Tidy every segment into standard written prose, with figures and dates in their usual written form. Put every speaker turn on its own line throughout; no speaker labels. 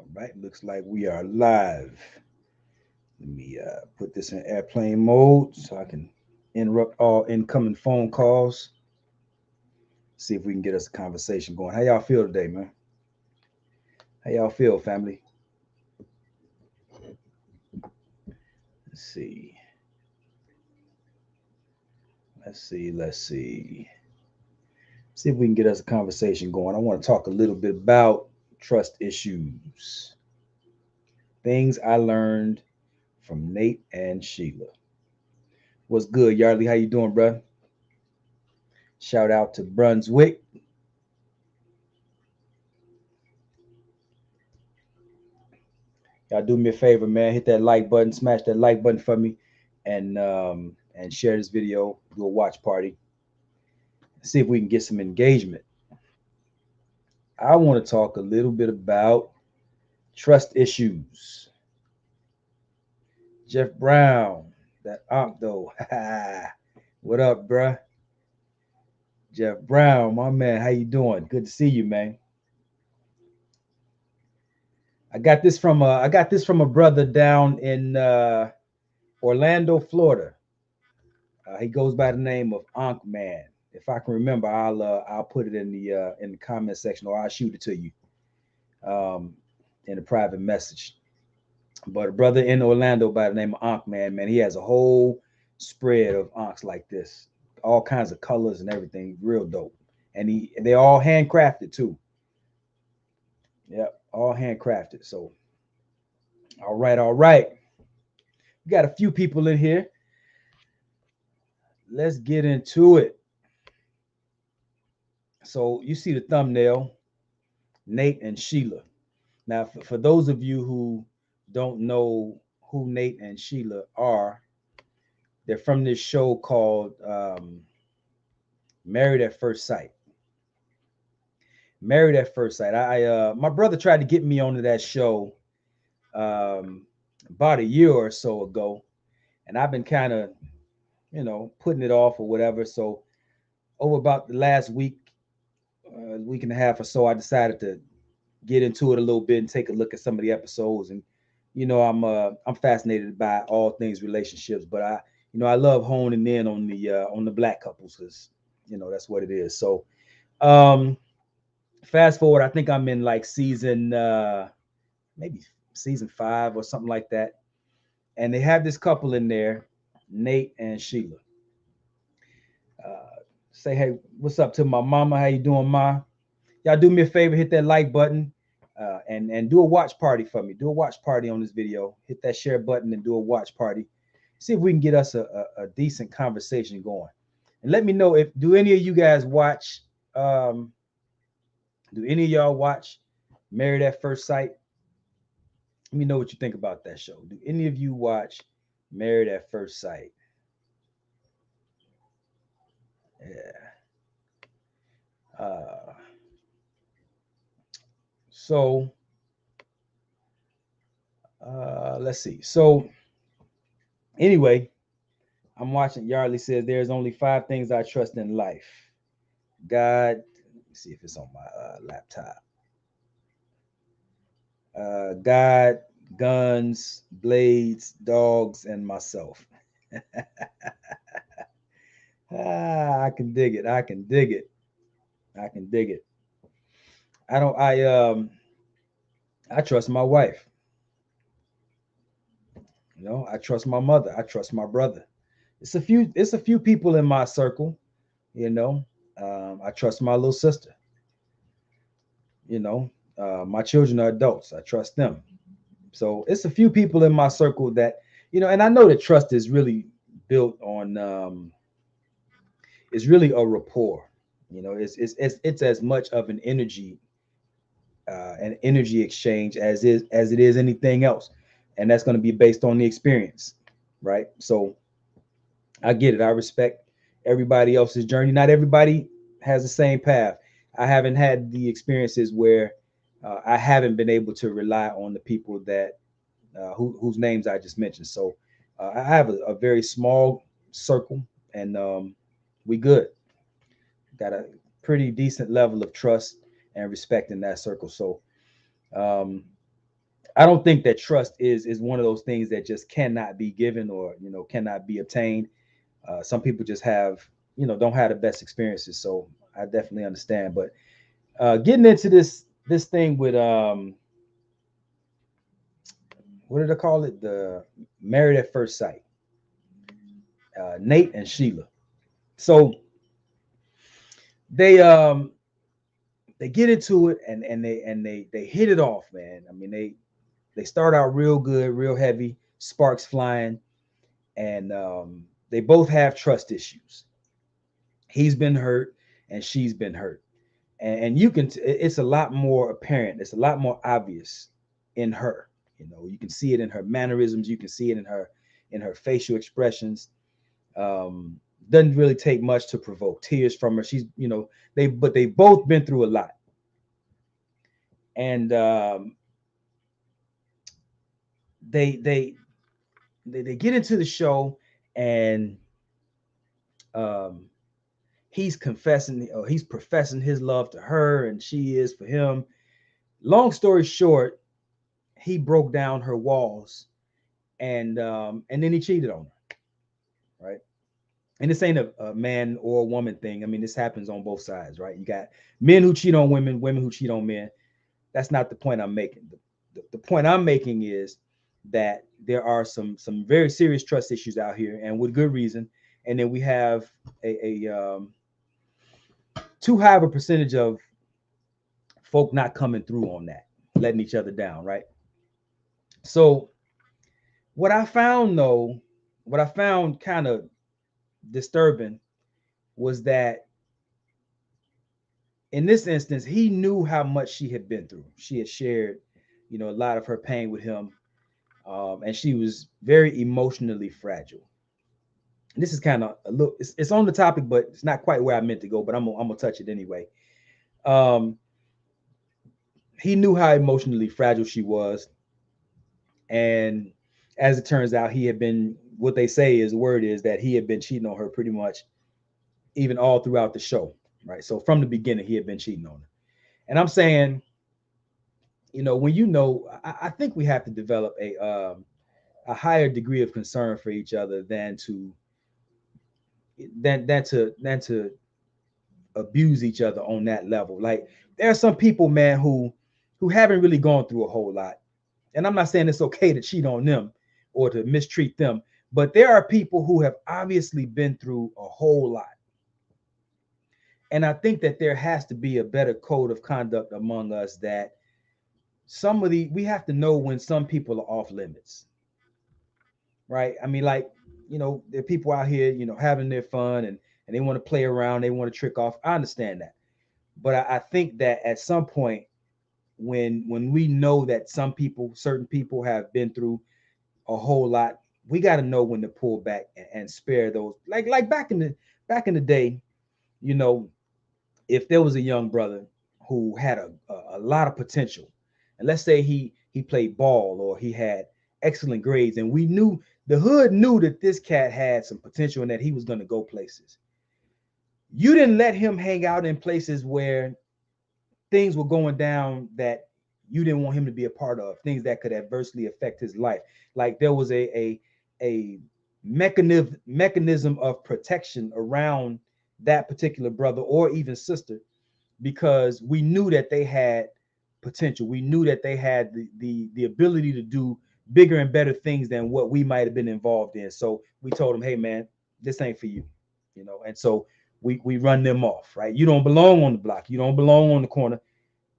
All right, looks like we are live. Let me put this in airplane mode so I can interrupt all incoming phone calls. See if we can get us a conversation going. How y'all feel today, man? How y'all feel, family? Let's see. Let's see. Let's see. See if we can get us a conversation going. I want to talk a little bit about trust issues. Things I learned from Nate and Sheila. What's good, Yardley? How you doing, bro? Shout out to Brunswick. Y'all do me a favor, man. Hit that like button, smash that like button for me, and share this video. Do a watch party. See if we can get some engagement. I want to talk a little bit about trust issues. Jeff Brown, that though. What up, bruh? Jeff Brown, my man. How you doing? Good to see you, man. I got this from a brother down in Orlando, Florida. He goes by the name of Ankh Man. If I can remember, I'll put it in the comment section, or I'll shoot it to you um, in a private message. But a brother in Orlando by the name of Ankh Man, man, he has a whole spread of Ankhs like this, all kinds of colors and everything, real dope. And they're all handcrafted too. Yep, all handcrafted. So, all right, all right. We got a few people in here. Let's get into it. So you see the thumbnail, Nate and Sheila. Now, for those of you who don't know who Nate and Sheila are, they're from this show called Married at First Sight. Married at First Sight. My brother tried to get me onto that show um, about a year or so ago, and I've been kind of, putting it off or whatever. So over about the last week and a half or so, I decided to get into it a little bit and take a look at some of the episodes. And I'm fascinated by all things relationships, but I love honing in on the black couples because that's what it is. So um, fast forward, I think I'm in like season maybe season 5 or something like that, and they have this couple in there, Nate and Sheila. Say hey, what's up to my mama? How you doing, ma? Y'all do me a favor, hit that like button, and do a watch party for me. Do a watch party on this video. Hit that share button and do a watch party. See if we can get us a decent conversation going. And let me know if do any of you guys watch. Do any of y'all watch Married at First Sight? Let me know what you think about that show. Do any of you watch Married at First Sight? Yeah. Uh, so let's see. So anyway, I'm watching. Yardley says there's only 5 things I trust in life. God. Let me see if it's on my laptop. God, guns, blades, dogs, and myself. I can dig it. I can dig it. I can dig it. I don't. I trust my wife. I trust my mother. I trust my brother. It's a few people in my circle. You know. I trust my little sister. You know. My children are adults. I trust them. So it's a few people in my circle that and I know that trust is really built on it's really a rapport. It's as much of an energy exchange as it is anything else, and that's going to be based on the experience, right? So I get it. I respect everybody else's journey. Not everybody has the same path. I haven't had the experiences where I haven't been able to rely on the people that whose names I just mentioned. So I have a very small circle, and we good. Got a pretty decent level of trust and respect in that circle. So, um, I don't think that trust is one of those things that just cannot be given or cannot be obtained. Some people just have don't have the best experiences, so I definitely understand. But getting into this thing with what did I call it? The Married at First Sight, Nate and Sheila. So they they get into it and they hit it off, man. I mean they start out real good, real heavy, sparks flying, and they both have trust issues. He's been hurt and she's been hurt, and you can it's a lot more apparent, it's a lot more obvious in her. You can see it in her mannerisms, you can see it in her facial expressions. Doesn't really take much to provoke tears from her. She's they both been through a lot, and they they they get into the show, and um he's confessing, or he's professing his love to her, and she is for him. Long story short, he broke down her walls, and then he cheated on her, right? And this ain't a man or a woman thing. I mean, this happens on both sides, right? You got men who cheat on women, women who cheat on men. That's not the point I'm making. The point I'm making is that there are some very serious trust issues out here, and with good reason. And then we have a too high of a percentage of folk not coming through on that, letting each other down, right? So what I found though, what I found kind of disturbing was that in this instance, he knew how much she had been through. She had shared, a lot of her pain with him, and she was very emotionally fragile. And this is kind of a look. It's on the topic, but it's not quite where I meant to go. But I'm gonna touch it anyway. Um, he knew how emotionally fragile she was, and as it turns out, he had been, what they say is, the word is that he had been cheating on her pretty much even all throughout the show, right? So from the beginning, he had been cheating on her. And I'm saying, when I think we have to develop a higher degree of concern for each other than to abuse each other on that level. Like, there are some people, man, who haven't really gone through a whole lot. And I'm not saying it's okay to cheat on them or to mistreat them, but there are people who have obviously been through a whole lot. And I think that there has to be a better code of conduct among us, that we have to know when some people are off limits, right? I mean, like, there are people out here, having their fun, and they want to play around, they want to trick off. I understand that. But I think that at some point, when we know that certain people have been through a whole lot, we got to know when to pull back and spare those. Like back in the day, you know, if there was a young brother who had a lot of potential, and let's say he played ball, or he had excellent grades, and the hood knew that this cat had some potential and that he was going to go places. You didn't let him hang out in places where things were going down that you didn't want him to be a part of, things that could adversely affect his life. Like, there was a mechanism of protection around that particular brother or even sister, because we knew that they had potential. We knew that they had the ability to do bigger and better things than what we might have been involved in. So we told them, hey man, this ain't for you, And so we run them off, right? You don't belong on the block. You don't belong on the corner.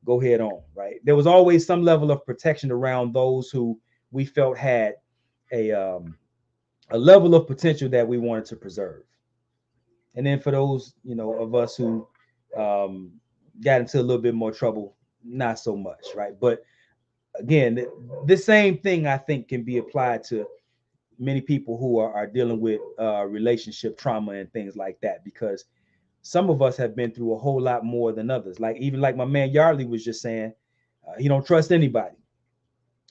Go head on, right? There was always some level of protection around those who we felt had a level of potential that we wanted to preserve. And then for those, of us who um, got into a little bit more trouble, not so much, right? But again, the same thing I think can be applied to many people who are dealing with relationship trauma and things like that, because some of us have been through a whole lot more than others. Like, even like my man Yardley was just saying, he don't trust anybody.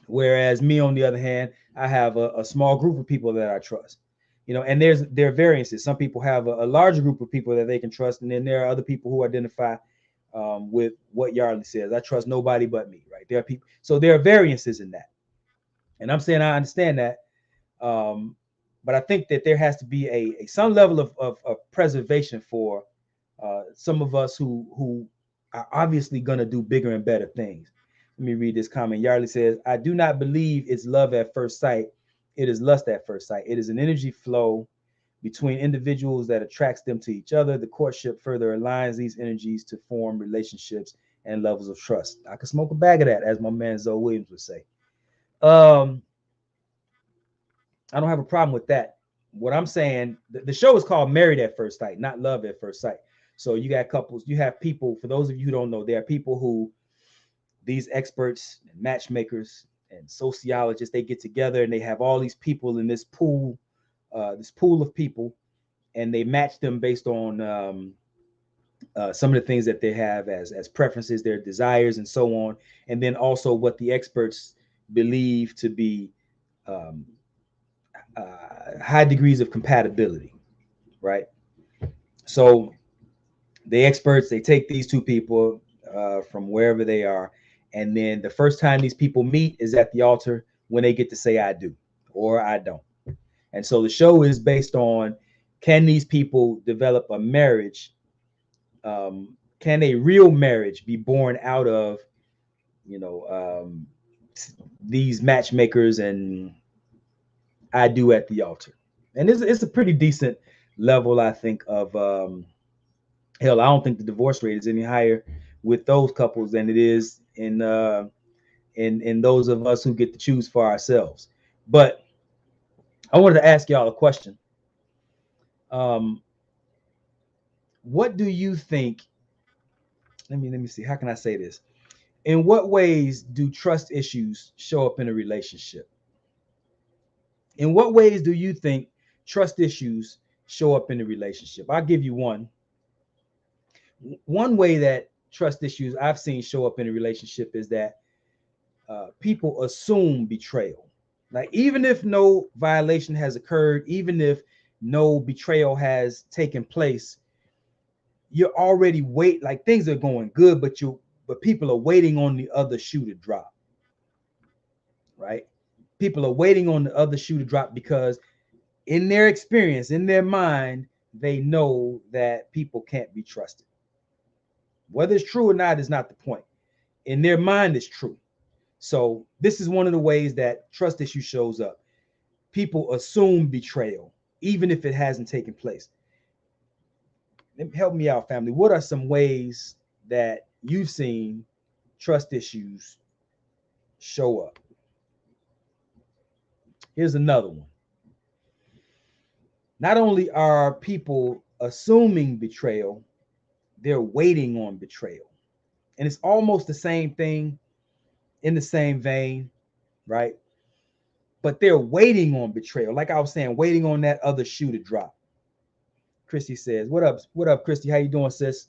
Whereas me, on the other hand, I have a small group of people that I trust. And there are variances. Some people have a larger group of people that they can trust, and then there are other people who identify with what Yardley says. I trust nobody but me, right? There are people, so there are variances in that, and I'm saying I understand that, um, but I think that there has to be a some level of preservation for some of us who are obviously going to do bigger and better things. Let me read this comment. Yardley says, "I do not believe it's love at first sight. It is lust at first sight. It is an energy flow between individuals that attracts them to each other. The courtship further aligns these energies to form relationships and levels of trust." I could smoke a bag of that, as my man Zoe Williams would say. Um, I don't have a problem with that. What I'm saying, the show is called Married at First Sight, not Love at First Sight. So you got couples, you have people, for those of you who don't know, there are people who, these experts and matchmakers and sociologists, they get together and they have all these people in this pool of people, and they match them based on some of the things that they have as preferences, their desires, and so on, and then also what the experts believe to be um, high degrees of compatibility, right? So the experts, they take these two people from wherever they are, and then the first time these people meet is at the altar when they get to say "I do" or "I don't." And so the show is based on, can these people develop a marriage? Can a real marriage be born out of, you know, these matchmakers and "I do" at the altar? And it's a pretty decent level, I think, of hell. I don't think the divorce rate is any higher with those couples than it is in those of us who get to choose for ourselves. But I wanted to ask y'all a question. Um, what do you think? Let me see. How can I say this? In what ways do trust issues show up in a relationship? In what ways do you think trust issues show up in a relationship? I'll give you one. One way that trust issues I've seen show up in a relationship is that people assume betrayal. Like, even if no violation has occurred, even if no betrayal has taken place, you're already like things are going good, but people are waiting on the other shoe to drop, right? People are waiting on the other shoe to drop because in their experience, in their mind, they know that people can't be trusted. Whether it's true or not is not the point. In their mind, it's true. So this is one of the ways that trust issue shows up. People assume betrayal, even if it hasn't taken place. Help me out, family. What are some ways that you've seen trust issues show up? Here's another one. Not only are people assuming betrayal, they're waiting on betrayal. And it's almost the same thing in the same vein, right? But they're waiting on betrayal. Like I was saying, waiting on that other shoe to drop. Christy says, "What up? What up, Christy? How you doing, sis?"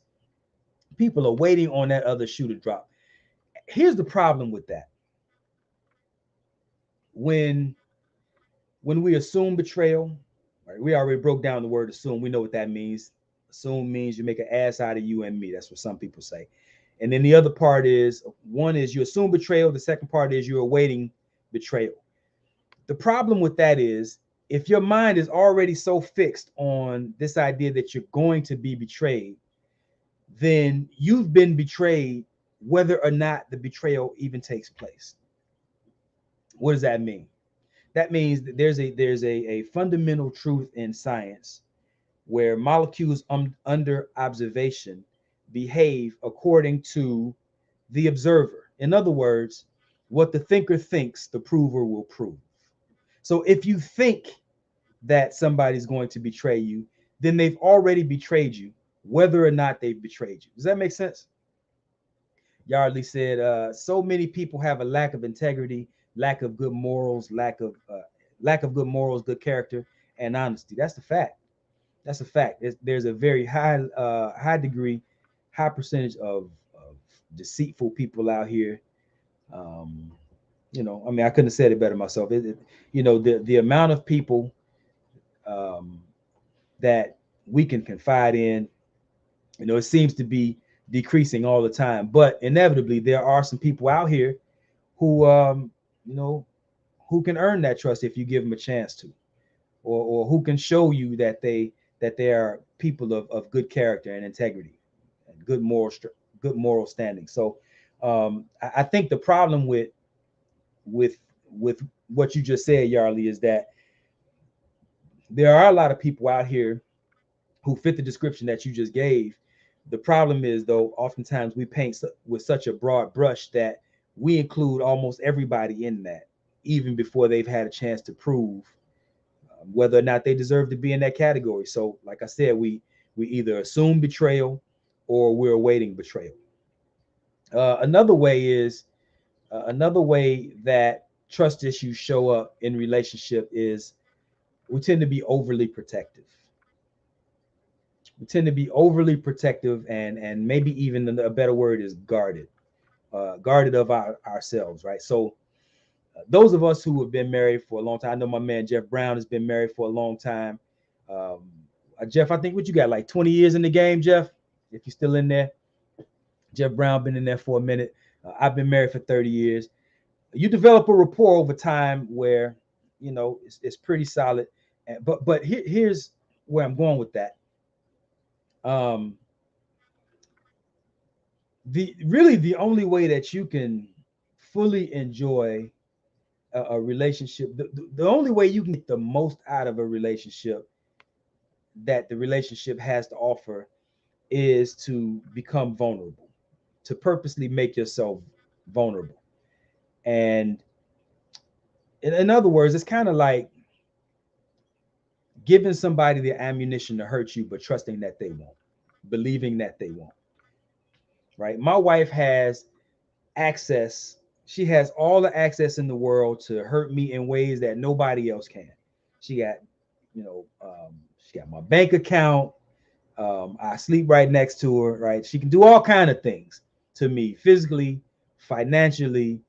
People are waiting on that other shoe to drop. Here's the problem with that. When we assume betrayal, right, we already broke down the word assume. We know what that means. Assume means you make an ass out of you and me. That's what some people say. And then the other part is, one is you assume betrayal. The second part is you're awaiting betrayal. The problem with that is, if your mind is already so fixed on this idea that you're going to be betrayed, then you've been betrayed whether or not the betrayal even takes place. What does that mean? That means that there's a fundamental truth in science where molecules under observation behave according to the observer. In other words, what the thinker thinks, the prover will prove. So if you think that somebody's going to betray you, then they've already betrayed you, whether or not they've betrayed you. Does that make sense? Yardley said, so many people have a lack of integrity, lack of good morals, lack of good morals, good character, and honesty. That's the fact. That's a fact. There's a very high degree, high percentage of deceitful people out here. Um, I mean, I couldn't have said it better myself. The amount of people um, that we can confide in, it seems to be decreasing all the time. But inevitably, there are some people out here who, you know, who can earn that trust if you give them a chance to, or who can show you that they are people of good character and integrity, and good moral standing. So I think the problem with with what you just said, Yarley, is that there are a lot of people out here who fit the description that you just gave. The problem is, though, oftentimes we paint with such a broad brush that we include almost everybody in that, even before they've had a chance to prove whether or not they deserve to be in that category. So, like I said, we either assume betrayal or we're awaiting betrayal. Another way is another way that trust issues show up in relationship is we tend to be overly protective. We tend to be overly protective, and maybe even a better word is guarded, guarded of ourselves, right? So those of us who have been married for a long time, I know my man Jeff Brown has been married for a long time. Um, Jeff, I think what you got, like 20 years in the game, Jeff, if you're still in there. Jeff Brown been in there for a minute. I've been married for 30 years. You develop a rapport over time where, you know, it's pretty solid. But here's where I'm going with that. Um, the only way that you can fully enjoy a relationship, the only way you can get the most out of a relationship that the relationship has to offer is to become vulnerable, to purposely make yourself vulnerable. And in other words, it's kind of like giving somebody the ammunition to hurt you, but trusting that they won't, believing that they won't. Right? My wife has access. She has all the access in the world to hurt me in ways that nobody else can. She got, she got my bank account. I sleep right next to her. Right? She can do all kind of things to me, physically, financially.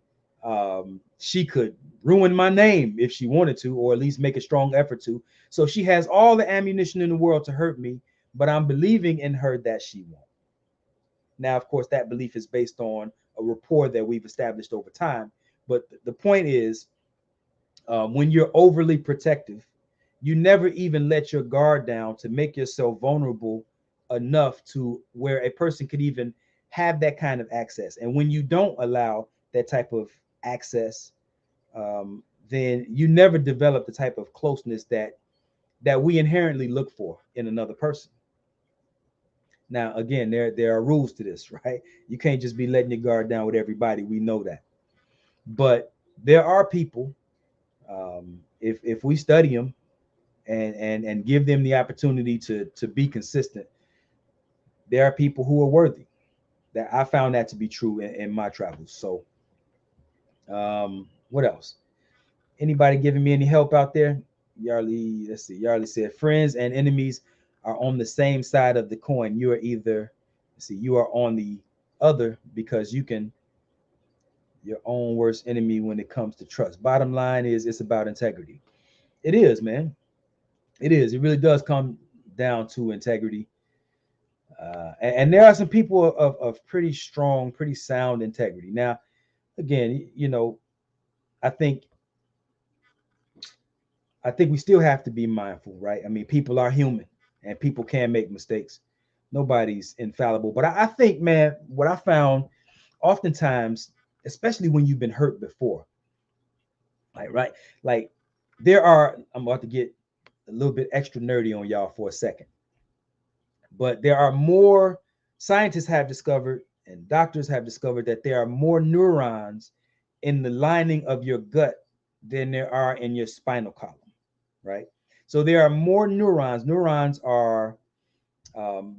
She could ruin my name if she wanted to, or at least make a strong effort to. So she has all the ammunition in the world to hurt me, but I'm believing in her that she won't. Now, of course, that belief is based on a rapport that we've established over time. But the point is, when you're overly protective, you never even let your guard down to make yourself vulnerable enough to where a person could even have that kind of access. And when you don't allow that type of access, then you never develop the type of closeness that we inherently look for in another person. Now, again, there are rules to this, right? You can't just be letting your guard down with everybody. We know that, but there are people. If we study them and give them the opportunity to be consistent, there are people who are worthy. That I found that to be true in my travels. So, what else? Anybody giving me any help out there? Yarley, let's see. Yarley said, friends and enemies are on the same side of the coin. You are either, let's see, you are on the other because you can your own worst enemy when it comes to trust. Bottom line is it's about integrity. It is, man. It is. It really does come down to integrity. And there are some people of pretty strong, pretty sound integrity. Now, again, I think I think we still have to be mindful, right? I mean, people are human and people can make mistakes. Nobody's infallible. But I think, man, what I found oftentimes, especially when you've been hurt before, like, right? Like, I'm about to get a little bit extra nerdy on y'all for a second, but there are more, scientists have discovered and doctors have discovered that there are more neurons in the lining of your gut than there are in your spinal column, right? So there are more neurons. Neurons are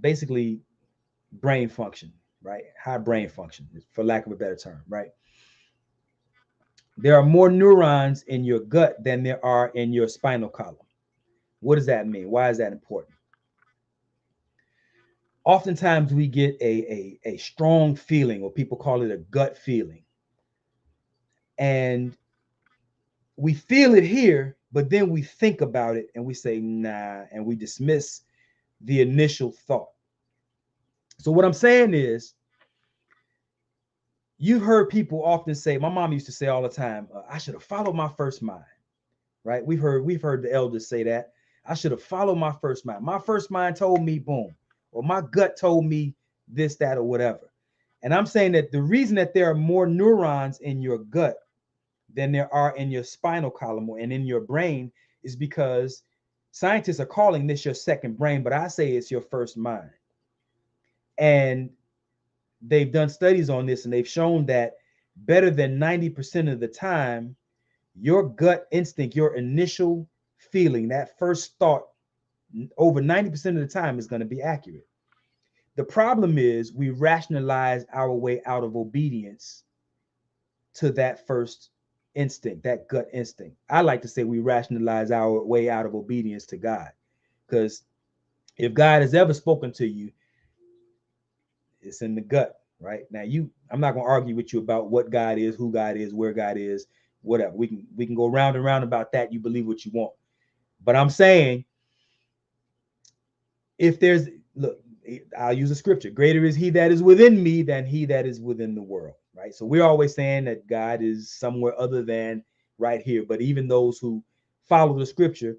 basically brain function, right? High brain function, for lack of a better term, right? There are more neurons in your gut than there are in your spinal column. What does that mean? Why is that important? Oftentimes we get a strong feeling, or people call it a gut feeling. And we feel it here, but then we think about it and we say, nah, and we dismiss the initial thought. So what I'm saying is, you've heard people often say, my mom used to say all the time, I should have followed my first mind, right? We've heard the elders say that. I should have followed my first mind. My first mind told me boom, or my gut told me this, that, or whatever. And I'm saying that the reason that there are more neurons in your gut than there are in your spinal column and in your brain is because scientists are calling this your second brain, but I say it's your first mind. And they've done studies on this, and they've shown that better than 90% of the time, your gut instinct, your initial feeling, that first thought, over 90% of the time is going to be accurate. The problem is we rationalize our way out of obedience to that first instinct, that gut instinct. I like to say we rationalize our way out of obedience to God, because if God has ever spoken to you, it's in the gut, right? Now, I'm not going to argue with you about what God is, who God is, where God is, whatever. We can go round and round about that. You believe what you want. But I'm saying, if there's, look, I'll use a scripture. Greater is he that is within me than he that is within the world, right? So we're always saying that God is somewhere other than right here. But even those who follow the scripture,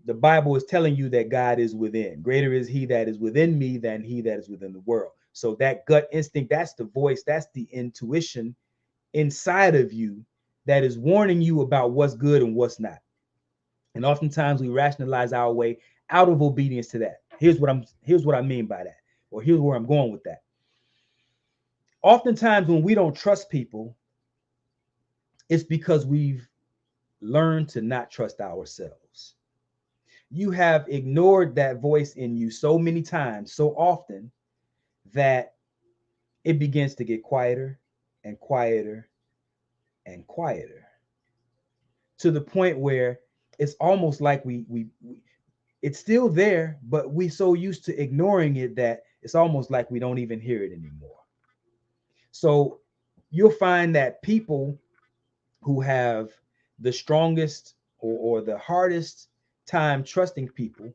the Bible is telling you that God is within. Greater is he that is within me than he that is within the world. So that gut instinct, that's the voice, that's the intuition inside of you that is warning you about what's good and what's not. And oftentimes we rationalize our way out of obedience to that. Here's what I mean by that, or here's where I'm going with that. Oftentimes when we don't trust people, it's because we've learned to not trust ourselves. You have ignored that voice in you so many times, so often, that it begins to get quieter and quieter and quieter, to the point where it's almost like we it's still there, but we so used to ignoring it that it's almost like we don't even hear it anymore. So you'll find that people who have the strongest or the hardest time trusting people,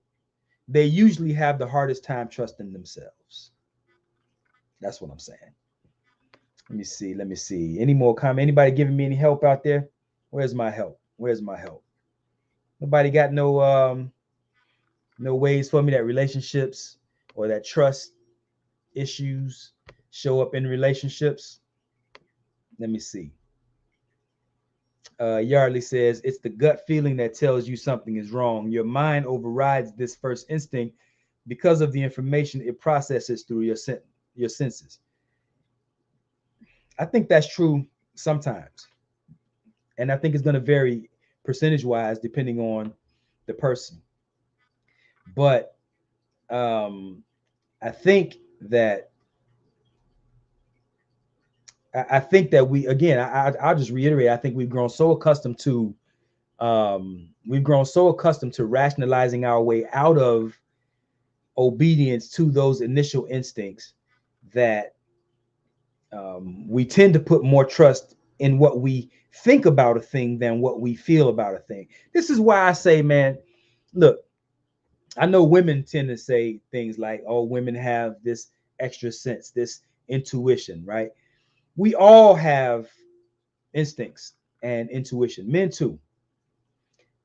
they usually have the hardest time trusting themselves. That's what I'm saying. Let me see. Let me see. Any more comment? Anybody giving me any help out there? Where's my help? Where's my help? Nobody got no ways for me that relationships or that trust issues show up in relationships. Let me see. Yardley says it's the gut feeling that tells you something is wrong. Your mind overrides this first instinct because of the information it processes through your senses. I think that's true sometimes, and I think it's going to vary percentage-wise depending on the person. But I think that we, again, I'll just reiterate. I think we've grown so accustomed to rationalizing our way out of obedience to those initial instincts that we tend to put more trust in what we think about a thing than what we feel about a thing. This is why I say, man, look, I know women tend to say things like, oh, women have this extra sense, this intuition, right? We all have instincts and intuition, men too.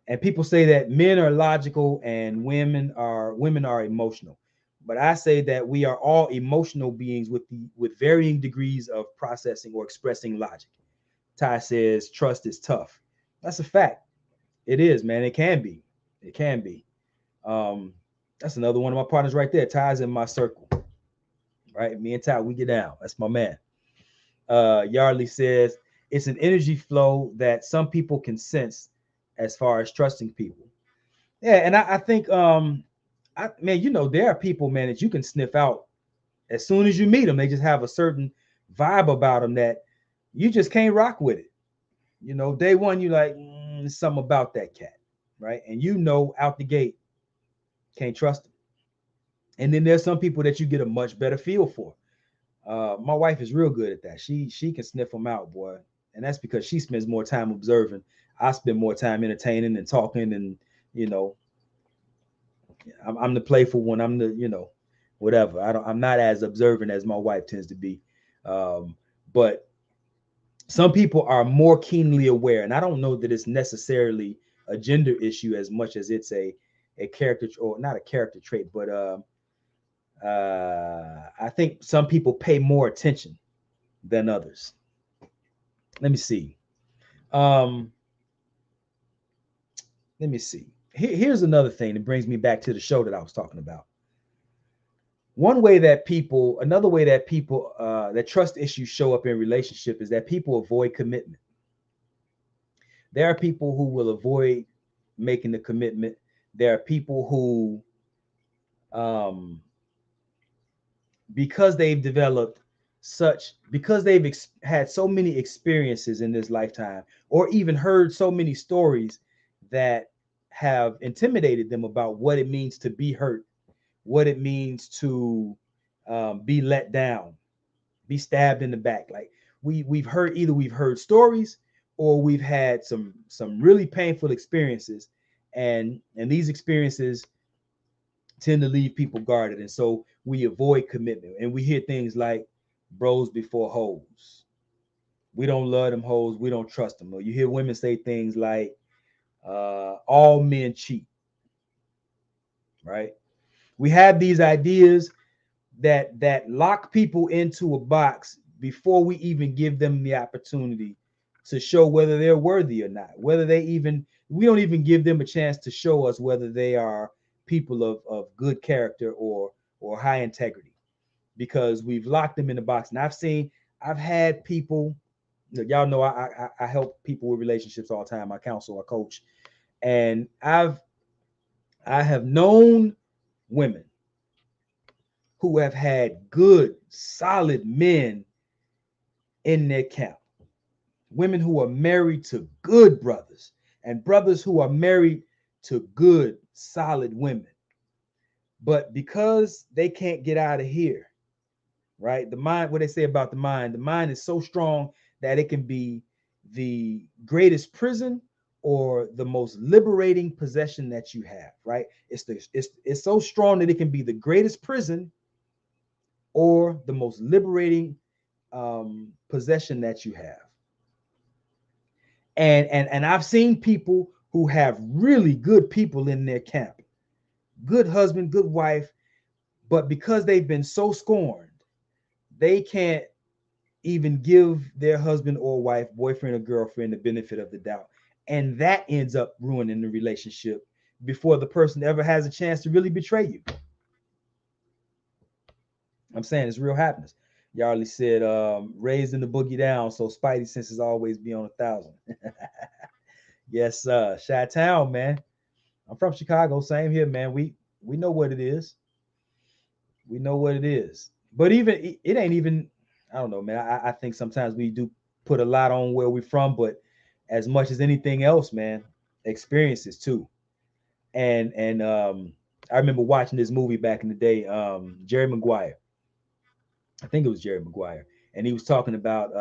And people say that men are logical and women are emotional. But I say that we are all emotional beings with varying degrees of processing or expressing logic. Ty says trust is tough. That's a fact. It is, man. It can be. It can be. That's another one of my partners right there. Ty's in my circle. Right? Me and Ty, we get down. That's my man. Yardley says it's an energy flow that some people can sense as far as trusting people. Yeah, and I think man, there are people, man, that you can sniff out as soon as you meet them. They just have a certain vibe about them that you just can't rock with it. Day one, you like something about that cat, right? And out the gate, can't trust them. And then there's some people that you get a much better feel for. My wife is real good at that. She can sniff them out, boy. And that's because she spends more time observing. I spend more time entertaining and talking, and I'm the playful one. I'm the whatever. I'm not as observant as my wife tends to be. But some people are more keenly aware, and I don't know that it's necessarily a gender issue as much as it's a character, or not a character trait, but I think some people pay more attention than others. Let me see. Um, let me see. Here's another thing that brings me back to the show that I was talking about. Another way that people, that trust issues show up in relationship is that people avoid commitment. There are people who will avoid making the commitment. There are people who, um, because they've developed because they've had so many experiences in this lifetime, or even heard so many stories that have intimidated them about what it means to be hurt, what it means to be let down, be stabbed in the back. Like we've heard stories, or we've had some really painful experiences, and these experiences tend to leave people guarded, and so we avoid commitment. And we hear things like bros before hoes. We don't love them hoes. We don't trust them. Or you hear women say things like all men cheat, right? We have these ideas that lock people into a box before we even give them the opportunity to show whether they're worthy or not, whether we don't even give them a chance to show us whether they are people of good character or high integrity, because we've locked them in the box. And I've had people, y'all know I help people with relationships all the time. I counsel, I coach, and I have known women who have had good, solid men in their camp. Women who are married to good brothers, and brothers who are married to good, solid women. But because they can't get out of here, right? The mind, what they say about the mind is so strong that it can be the greatest prison or the most liberating possession that you have, right? It's so strong that it can be the greatest prison or the most liberating possession that you have. And I've seen people who have really good people in their camp, good husband, good wife, but because they've been so scorned, they can't even give their husband or wife, boyfriend or girlfriend, the benefit of the doubt. And that ends up ruining the relationship before the person ever has a chance to really betray you. I'm saying it's real happiness. Yarley said, raised in the boogie down, so Spidey senses always be on 1,000. Yes, Chi-Town, man. I'm from Chicago. Same here, man. We know what it is. We know what it is. But even it ain't even, I don't know, man. I think sometimes we do put a lot on where we're from, but as much as anything else, man, experiences too. And I remember watching this movie back in the day, Jerry Maguire. I think it was Jerry Maguire, and he was talking about.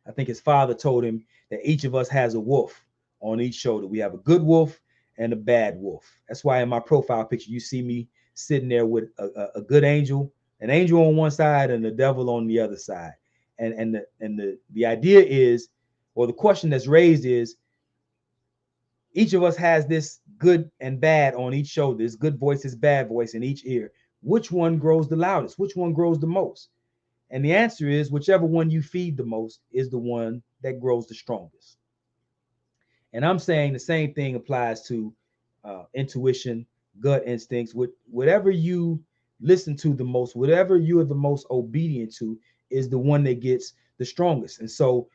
I think his father told him that each of us has a wolf on each shoulder. We have a good wolf and a bad wolf. That's why in my profile picture you see me sitting there with a good angel, an angel on one side and the devil on the other side. And the idea is, or the question that's raised is, each of us has this good and bad on each shoulder, this good voice, this bad voice in each ear. Which one grows the loudest? Which one grows the most? And the answer is whichever one you feed the most is the one that grows the strongest. And I'm saying the same thing applies to intuition, gut instincts, whatever you listen to the most, whatever you are the most obedient to is the one that gets the strongest. And so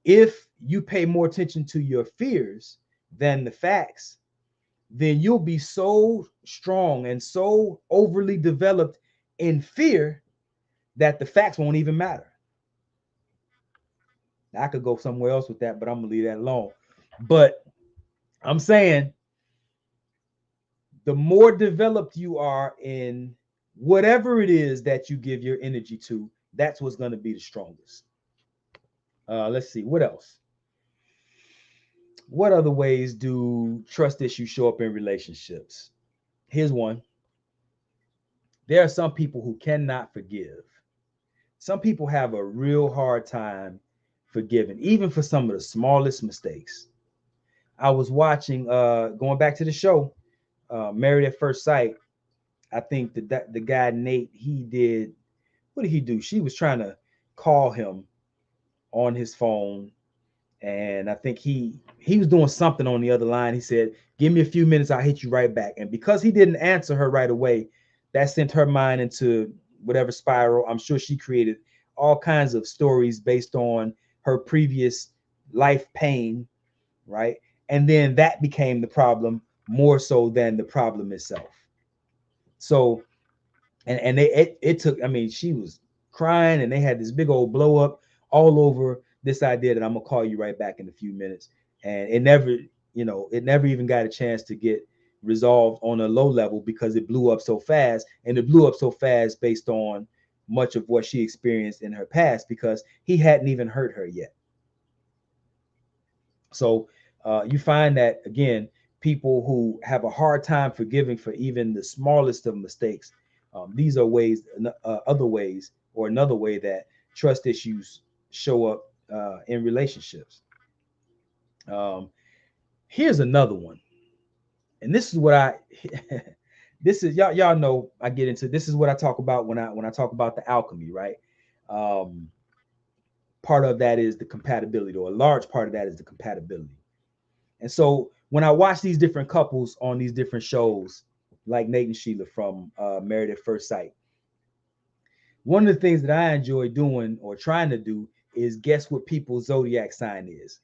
if you pay more attention to your fears than the facts, then you'll be so strong and so overly developed in fear that the facts won't even matter. I could go somewhere else with that, but I'm gonna leave that alone. But I'm saying the more developed you are in whatever it is that you give your energy to, that's what's going to be the strongest. Let's see, what else? What other ways do trust issues show up in relationships? Here's one. there are some people who cannot forgive. Some people have a real hard time forgiving, even for some of the smallest mistakes. I was watching, going back to the show, Married at First Sight. I think the guy Nate, he did, what did he do? She was trying to call him on his phone, and I think he was doing something on the other line. He said, "Give me a few minutes, I'll hit you right back." And because he didn't answer her right away, that sent her mind into whatever spiral. I'm sure she created all kinds of stories based on her previous life pain, right? And then that became the problem more so than the problem itself. So, and it took, I mean, she was crying and they had this big old blow up all over this idea that I'm gonna call you right back in a few minutes. And it never, it never even got a chance to get resolved on a low level because it blew up so fast. And it blew up so fast based on much of what she experienced in her past because he hadn't even hurt her yet. So you find that, again, people who have a hard time forgiving for even the smallest of mistakes, these are ways, other ways, or another way that trust issues show up in relationships. Um, Here's another one, and this is what I this is y'all know I get into. This is what I talk about when I talk about the alchemy, right? Um, Part of that is the compatibility, or a large part of that is the compatibility. And so when I watch these different couples on these different shows, like Nate and Sheila from Married at First Sight, one of the things that I enjoy doing or trying to do is guess what people's zodiac sign is.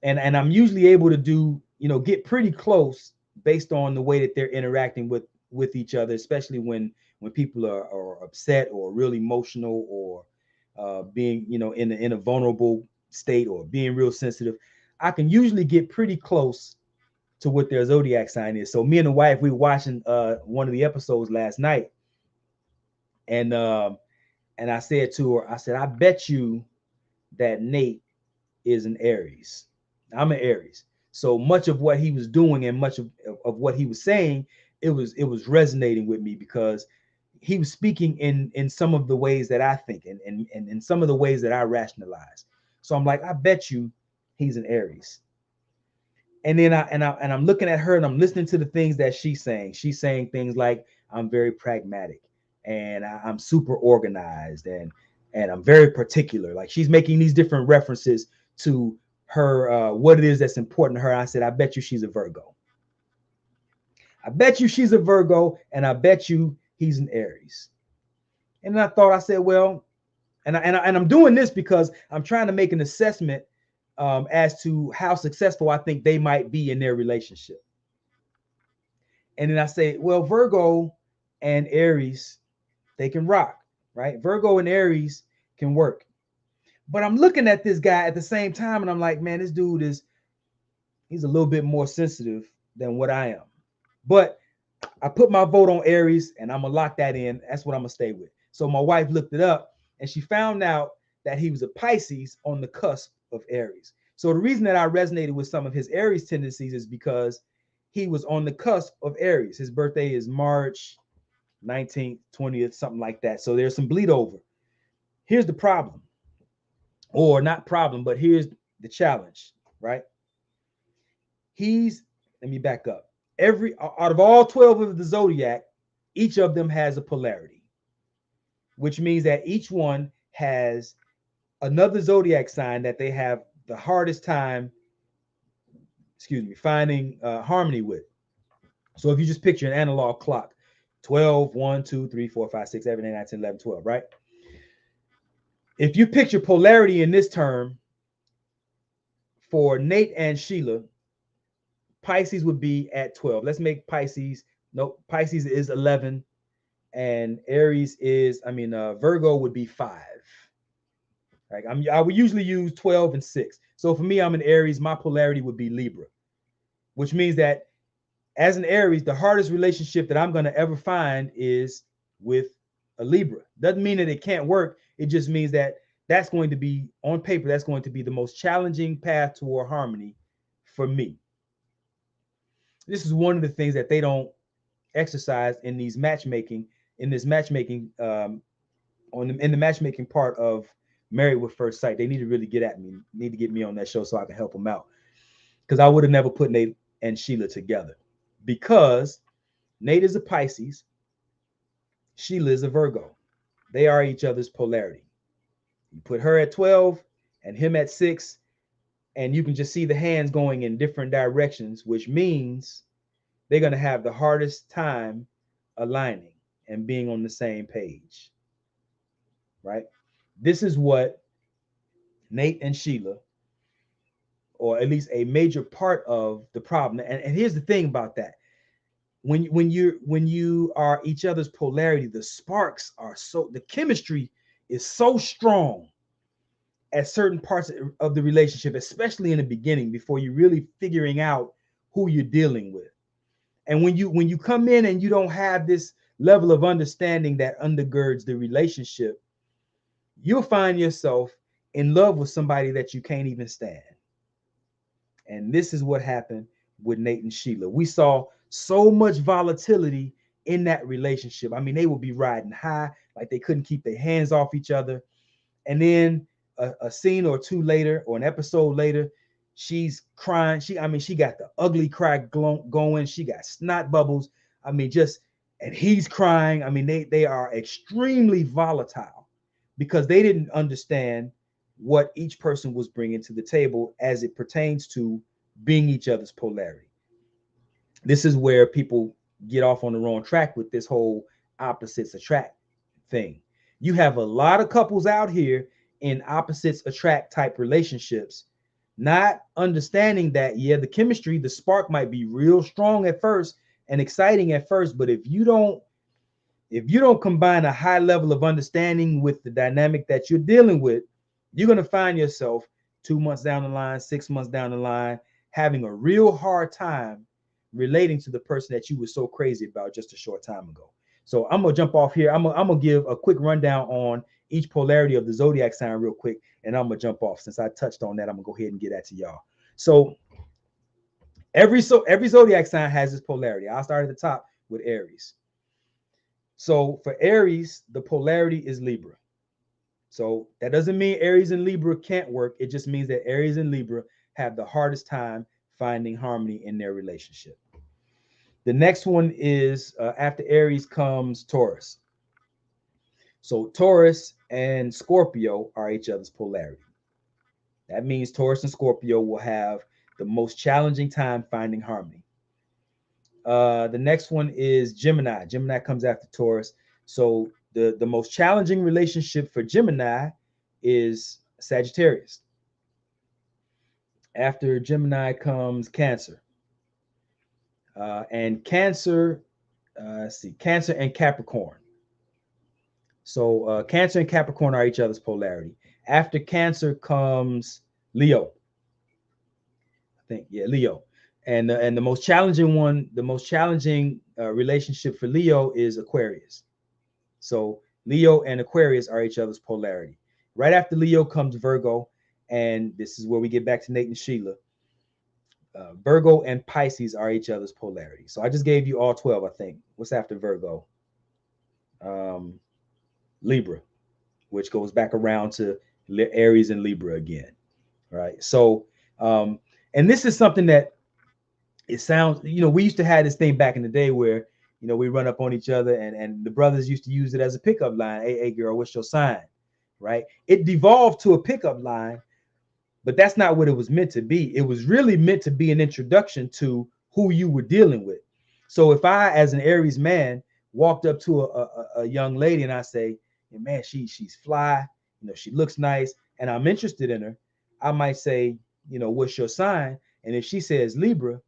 And I'm usually able to do, get pretty close based on the way that they're interacting with each other, especially when people are upset or real emotional or being, in a vulnerable state or being real sensitive. I can usually get pretty close to what their zodiac sign is. So me and the wife, we were watching one of the episodes last night, and I said to her, I said, I bet you that Nate is an Aries. I'm an Aries. So much of what he was doing and much of what he was saying, it was resonating with me because he was speaking in some of the ways that I think and in some of the ways that I rationalize. So I'm like, I bet you he's an Aries. And then I'm looking at her and I'm listening to the things that she's saying. She's saying things like, I'm very pragmatic and I'm super organized and I'm very particular. Like she's making these different references to her, what it is that's important to her. I said, I bet you she's a Virgo. I bet you she's a Virgo, and I bet you he's an Aries. And then I said, well, and I'm doing this because I'm trying to make an assessment as to how successful I think they might be in their relationship. And then I say, well, Virgo and Aries, they can rock, right? Virgo and Aries can work. But I'm looking at this guy at the same time, and I'm like, man, this dude he's a little bit more sensitive than what I am. But I put my vote on Aries, and I'm gonna lock that in. That's what I'm gonna stay with. So my wife looked it up, and she found out that he was a Pisces on the cusp of Aries. So the reason that I resonated with some of his Aries tendencies is because he was on the cusp of Aries. His birthday is March 19th, 20th, something like that. So there's some bleed over. Here's the problem, or not problem, but here's the challenge, right? Let me back up. Out of all 12 of the zodiac, each of them has a polarity, which means that each one has another zodiac sign that they have the hardest time, finding harmony with. So if you just picture an analog clock, 12, 1, 2, 3, 4, 5, 6, 7, 8, 9, 10, 11, 12, right? If you picture polarity in this term, for Nate and Sheila, Pisces would be at 12. Let's make Pisces, no, Pisces is 11, and Aries is, Virgo would be 5. Right? I would usually use 12 and 6. So for me, I'm an Aries, my polarity would be Libra, which means that as an Aries, the hardest relationship that I'm going to ever find is with a Libra. Doesn't mean that it can't work. It just means that that's going to be, on paper, that's going to be the most challenging path toward harmony for me. This is one of the things that they don't exercise in these matchmaking in this matchmaking in the matchmaking part of Married with First Sight. They need to really get me on that show so I can help them out, because I would have never put Nate and Sheila together, because Nate is a Pisces, Sheila is a Virgo. They are each other's polarity. You put her at 12 and him at 6, and you can just see the hands going in different directions, which means they're going to have the hardest time aligning and being on the same page, right? This is what Nate and Sheila, or at least a major part of the problem. And here's the thing about that. When you are each other's polarity, the sparks are the chemistry is so strong at certain parts of the relationship, especially in the beginning, before you're really figuring out who you're dealing with. And when you come in and you don't have this level of understanding that undergirds the relationship, you'll find yourself in love with somebody that you can't even stand. And this is what happened with Nate and Sheila. We saw so much volatility in that relationship. I mean, they would be riding high, like they couldn't keep their hands off each other. And then a scene or two later, or an episode later, she's crying. She got the ugly cry going. She got snot bubbles. I mean, and he's crying. I mean, they are extremely volatile because they didn't understand what each person was bringing to the table as it pertains to being each other's polarity. This is where people get off on the wrong track with this whole opposites attract thing. You have a lot of couples out here in opposites attract type relationships, not understanding that, yeah, the chemistry, the spark might be real strong at first and exciting at first, but if you don't combine a high level of understanding with the dynamic that you're dealing with, you're going to find yourself 2 months down the line, 6 months down the line, having a real hard time relating to the person that you were so crazy about just a short time ago. So I'm going to jump off here. I'm going to give a quick rundown on each polarity of the zodiac sign real quick, and I'm going to jump off. Since I touched on that, I'm going to go ahead and get that to y'all. So every zodiac sign has its polarity. I'll start at the top with Aries. So for Aries, the polarity is Libra. So that doesn't mean Aries and Libra can't work. It just means that Aries and Libra have the hardest time finding harmony in their relationship. The next one is after Aries comes Taurus. So Taurus and Scorpio are each other's polarity. That means Taurus and Scorpio will have the most challenging time finding harmony. The next one is Gemini. Gemini comes after Taurus. So the most challenging relationship for Gemini is Sagittarius. After Gemini comes Cancer. And Cancer, Cancer and Capricorn. So Cancer and Capricorn are each other's polarity. After Cancer comes Leo. I think, yeah, Leo. And the most challenging one, the most challenging relationship for Leo is Aquarius. So Leo and Aquarius are each other's polarity. Right after Leo comes Virgo, and this is where we get back to Nate and Sheila. Virgo and Pisces are each other's polarity. So I just gave you all 12, I think. What's after Virgo? Libra, which goes back around to Aries and Libra again. Right. So, and this is something that it sounds, we used to have this thing back in the day where, we run up on each other and the brothers used to use it as a pickup line. Hey, girl, what's your sign? Right. It devolved to a pickup line, but that's not what it was meant to be. It was really meant to be an introduction to who you were dealing with. So if I, as an Aries man, walked up to a young lady and I say, man, she's fly, she looks nice, and I'm interested in her, I might say, what's your sign? And if she says Libra,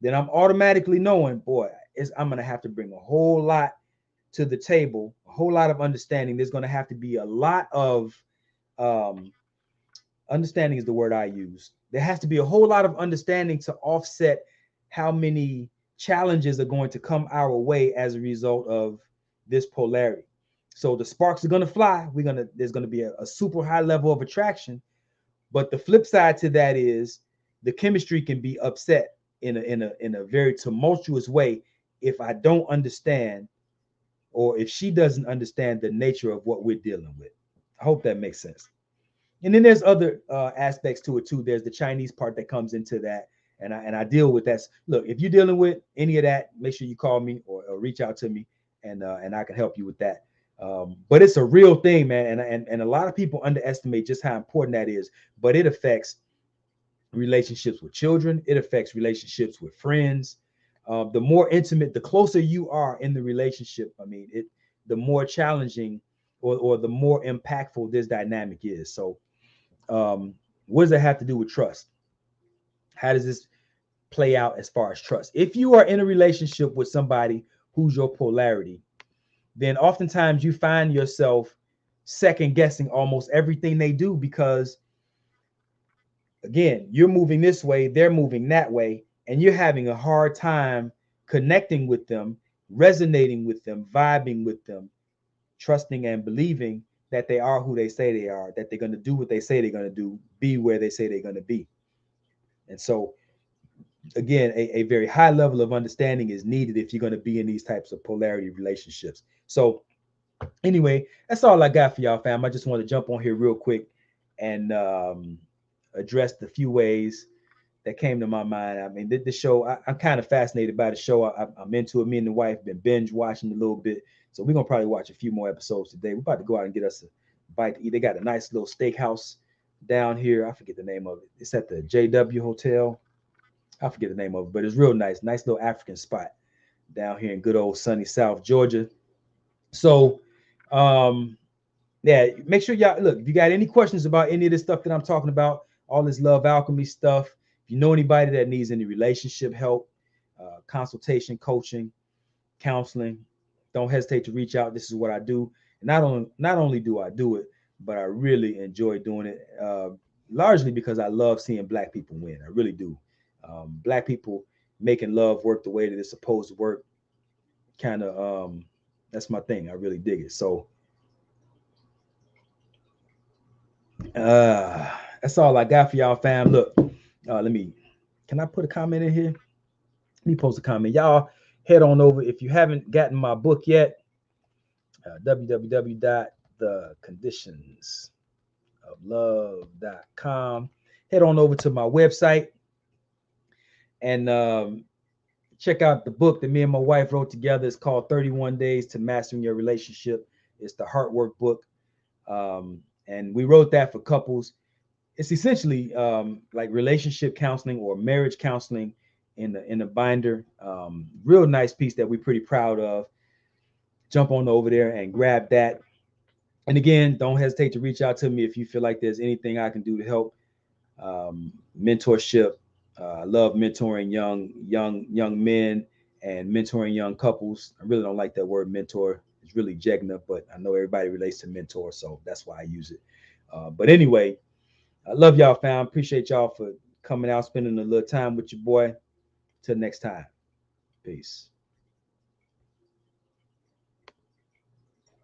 then I'm automatically knowing, boy, I'm going to have to bring a whole lot to the table, a whole lot of understanding. There's going to have to be a lot of understanding is the word I use. There has to be a whole lot of understanding to offset how many challenges are going to come our way as a result of this polarity. So the sparks are going to fly. There's going to be a super high level of attraction. But the flip side to that is the chemistry can be upset in a very tumultuous way if I don't understand or if she doesn't understand the nature of what we're dealing with. I hope that makes sense. And then there's other aspects to it too. There's the Chinese part that comes into that, and I deal with that. Look, if you're dealing with any of that, make sure you call me or reach out to me, and I can help you with that. But it's a real thing, man, and a lot of people underestimate just how important that is. But it affects relationships with children. It affects relationships with friends. The more intimate, the closer you are in the relationship, I mean, the more challenging or the more impactful this dynamic is. So, what does that have to do with trust? How does this play out as far as trust? If you are in a relationship with somebody who's your polarity, then oftentimes you find yourself second guessing almost everything they do because, again, you're moving this way, they're moving that way, and you're having a hard time connecting with them, resonating with them, vibing with them, trusting and believing that they are who they say they are, that they're going to do what they say they're going to do, be where they say they're going to be. And so, again, a very high level of understanding is needed if you're going to be in these types of polarity relationships. So, anyway, that's all I got for y'all, fam. I just want to jump on here real quick and address the few ways that came to my mind. I mean, the show, I'm kind of fascinated by the show. I'm into it. Me and the wife been binge watching a little bit. So we're going to probably watch a few more episodes today. We're about to go out and get us a bite to eat. They got a nice little steakhouse down here. I forget the name of it. It's at the JW Hotel. I forget the name of it, but it's real nice. Nice little African spot down here in good old sunny South Georgia. So, yeah, make sure y'all look. If you got any questions about any of this stuff that I'm talking about, all this love alchemy stuff, if you know anybody that needs any relationship help, consultation, coaching, counseling, don't hesitate to reach out. This is what I do. And not only do I do it, but I really enjoy doing it. Largely because I love seeing Black people win. I really do. Black people making love work the way that it's supposed to work. Kind of that's my thing. I really dig it. So that's all I got for y'all, fam. Look, can I put a comment in here? Let me post a comment. Y'all head on over. If you haven't gotten my book yet, www.theconditionsoflove.com. Head on over to my website and check out the book that me and my wife wrote together. It's called 31 Days to Mastering Your Relationship. It's the heart work book. And we wrote that for couples. It's essentially like relationship counseling or marriage counseling in a binder. Real nice piece that we're pretty proud of. Jump on over there and grab that. And again, don't hesitate to reach out to me if you feel like there's anything I can do to help. Mentorship. I love mentoring young men and mentoring young couples. I really don't like that word mentor. It's really jegna, but I know everybody relates to mentor, so that's why I use it. But anyway, I love y'all, fam. Appreciate y'all for coming out, spending a little time with your boy. Till next time. Peace.